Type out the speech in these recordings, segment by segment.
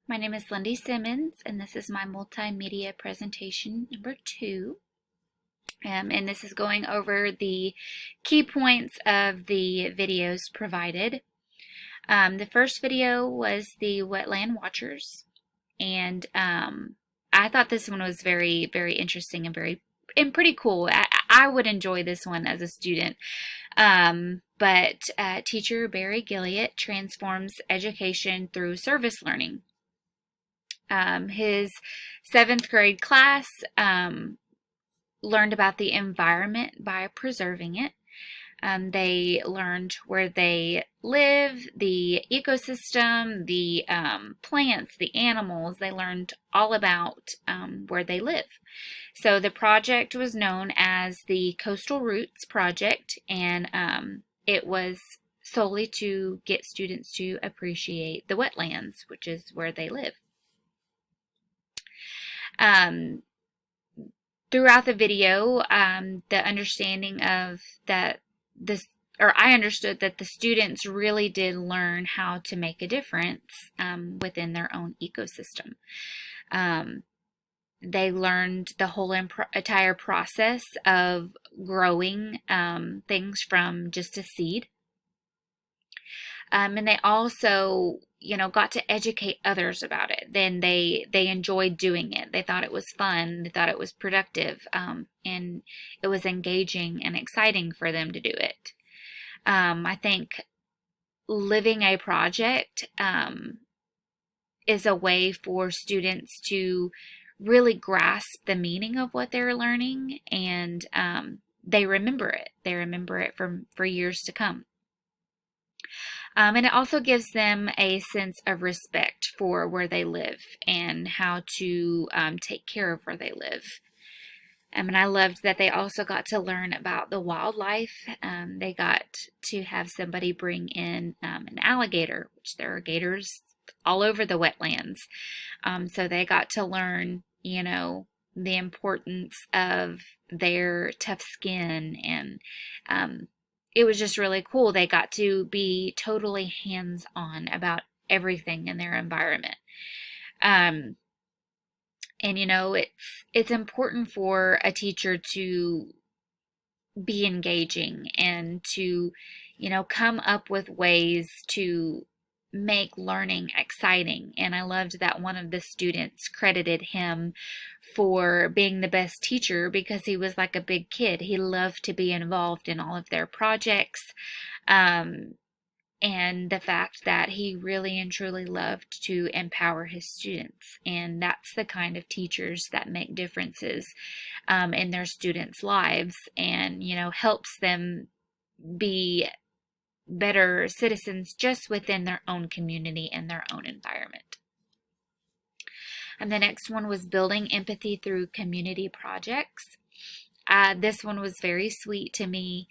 My name is Lindy Simmons, and this is my multimedia presentation number 2. And this is going over the key points of the videos provided. The first video was the Wetland Watchers, and I thought this one was very, very interesting and pretty cool. I would enjoy this one as a student. But teacher Barry Gilliatt transforms education through service learning. His 7th grade class learned about the environment by preserving it. They learned where they live, the ecosystem, the plants, the animals. They learned all about where they live. So the project was known as the Coastal Roots Project, and it was solely to get students to appreciate the wetlands, which is where they live. Throughout the video, the understanding of that I understood that the students really did learn how to make a difference within their own ecosystem. They learned the whole entire process of growing things from just a seed. And they also, got to educate others about it. Then they enjoyed doing it. They thought it was fun. They thought it was productive, and it was engaging and exciting for them to do it. I think living a project is a way for students to really grasp the meaning of what they're learning, and they remember it. They remember it for years to come. And it also gives them a sense of respect for where they live and how to take care of where they live. And I loved that they also got to learn about the wildlife. They got to have somebody bring in an alligator, which there are gators all over the wetlands. So they got to learn, the importance of their tough skin, and it was just really cool. They got to be totally hands-on about everything in their environment. And it's important for a teacher to be engaging and to, come up with ways to make learning exciting. And I loved that one of the students credited him for being the best teacher because he was like a big kid. He loved to be involved in all of their projects. And the fact that he really and truly loved to empower his students. And that's the kind of teachers that make differences in their students' lives, and, helps them be better citizens just within their own community and their own environment. And the next one was building empathy through community projects. This one was very sweet to me.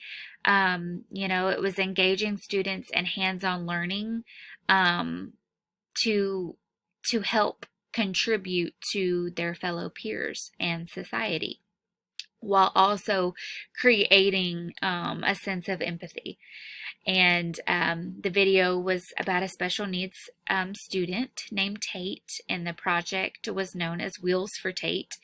It was engaging students and hands-on learning to help contribute to their fellow peers and society, while also creating a sense of empathy. And the video was about a special needs student named Tate, and the project was known as Wheels for Tate.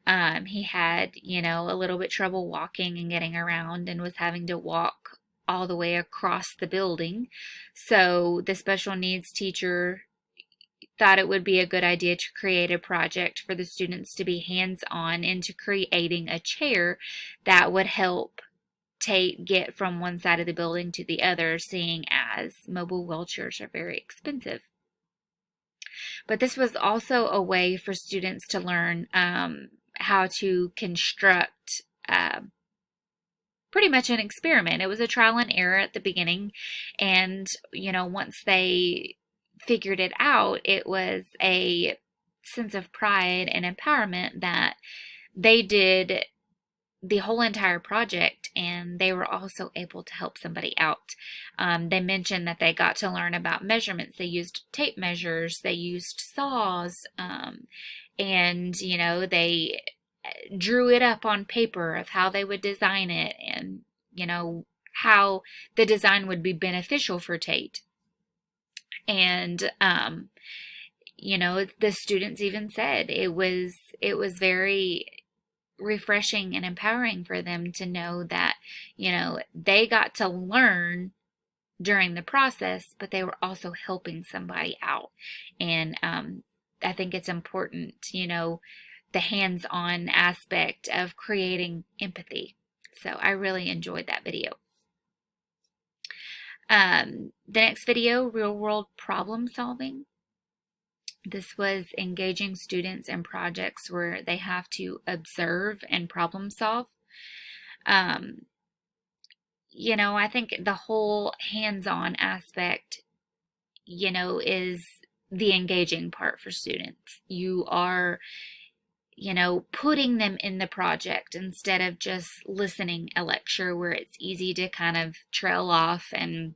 He had, a little bit trouble walking and getting around, and was having to walk all the way across the building. So the special needs teacher thought it would be a good idea to create a project for the students to be hands-on into creating a chair that would help Tate get from one side of the building to the other, seeing as mobile wheelchairs are very expensive. But this was also a way for students to learn how to construct pretty much an experiment. It was a trial and error at the beginning, and once they figured it out, it was a sense of pride and empowerment that they did the whole entire project, and they were also able to help somebody out. They mentioned that they got to learn about measurements. They used tape measures, they used saws, and they drew it up on paper of how they would design it, and how the design would be beneficial for Tate. And the students even said it was very refreshing and empowering for them to know that, they got to learn during the process, but they were also helping somebody out. And I think it's important, the hands-on aspect of creating empathy. So I really enjoyed that video. The next video, real world problem solving. This was engaging students in projects where they have to observe and problem solve. I think the whole hands-on aspect, is the engaging part for students. You are, putting them in the project instead of just listening a lecture where it's easy to kind of trail off and,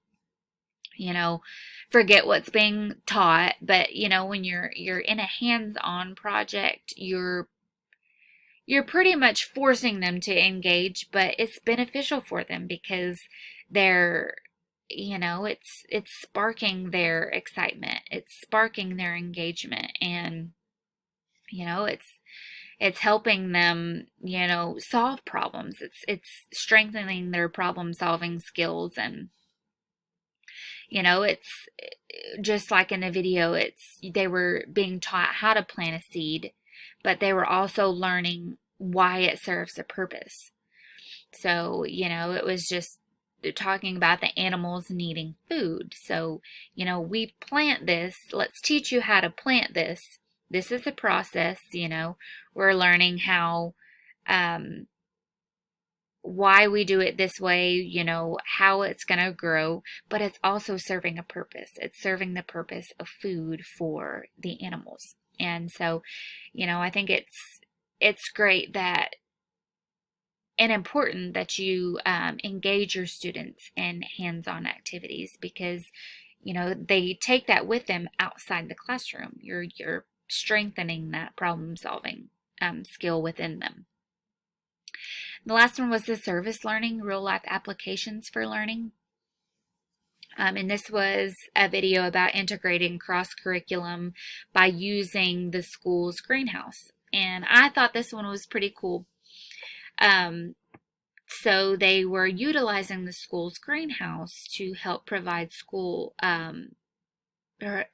forget what's being taught. But, when you're in a hands-on project, you're pretty much forcing them to engage, but it's beneficial for them because they're, it's sparking their excitement. It's sparking their engagement, and, it's helping them, solve problems. It's strengthening their problem solving skills. And, it's just like in the video, they were being taught how to plant a seed, but they were also learning why it serves a purpose. So, it was just talking about the animals needing food. So, we plant this. Let's teach you how to plant this. This is a process, we're learning how, why we do it this way, how it's going to grow, but it's also serving a purpose. It's serving the purpose of food for the animals. And so, I think it's great that and important that you engage your students in hands-on activities, because, they take that with them outside the classroom. You're strengthening that problem-solving skill within them. The last one was the service learning, real-life applications for learning. And this was a video about integrating cross-curriculum by using the school's greenhouse. And I thought this one was pretty cool. So they were utilizing the school's greenhouse to help provide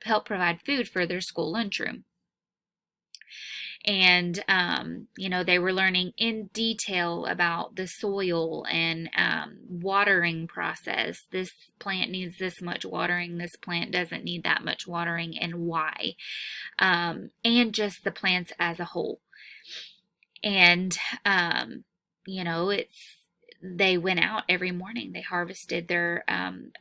help provide food for their school lunchroom. And, they were learning in detail about the soil and watering process. This plant needs this much watering. This plant doesn't need that much watering, and why. And just the plants as a whole. And, they went out every morning. They harvested their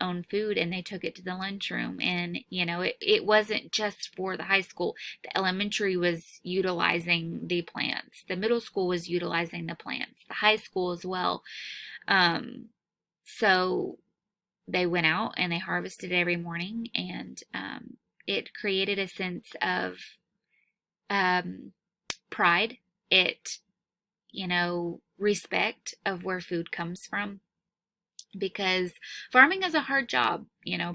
own food, and they took it to the lunchroom. And, it wasn't just for the high school. The elementary was utilizing the plants. The middle school was utilizing the plants. The high school as well. So they went out and they harvested every morning, and it created a sense of pride. It, respect of where food comes from, because farming is a hard job,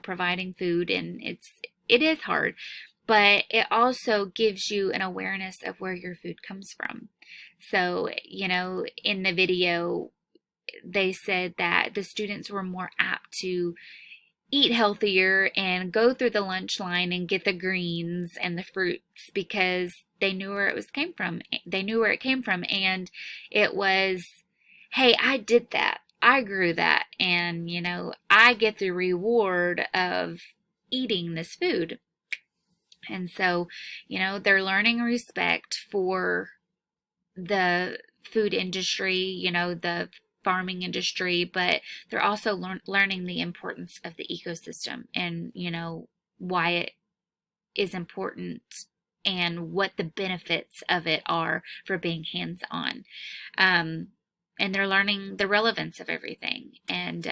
providing food, and it is hard, but it also gives you an awareness of where your food comes from. So, in the video, they said that the students were more apt to eat healthier and go through the lunch line and get the greens and the fruits because they knew where it came from. They knew where it came from, and it was, hey, I did that. I grew that, and, I get the reward of eating this food. And so, they're learning respect for the food industry, the farming industry, but they're also learning the importance of the ecosystem and, why it is important and what the benefits of it are for being hands-on. And they're learning the relevance of everything. And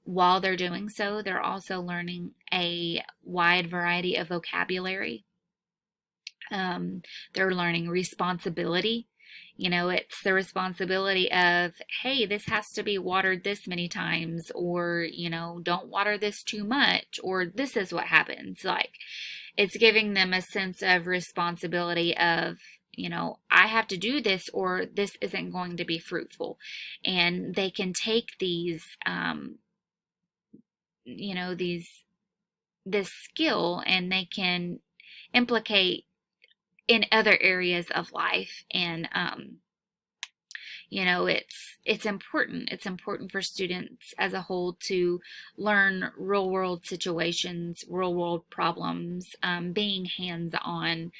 while they're doing so, they're also learning a wide variety of vocabulary. They're learning responsibility. It's the responsibility of, hey, this has to be watered this many times, or, don't water this too much, or this is what happens. Like, it's giving them a sense of responsibility of, I have to do this or this isn't going to be fruitful. And they can take these, these this skill, and they can implicate in other areas of life. And it's important. It's important for students as a whole to learn real world situations, real world problems, being hands on.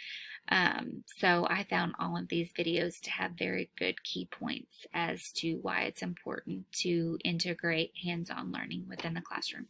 So I found all of these videos to have very good key points as to why it's important to integrate hands on learning within the classroom.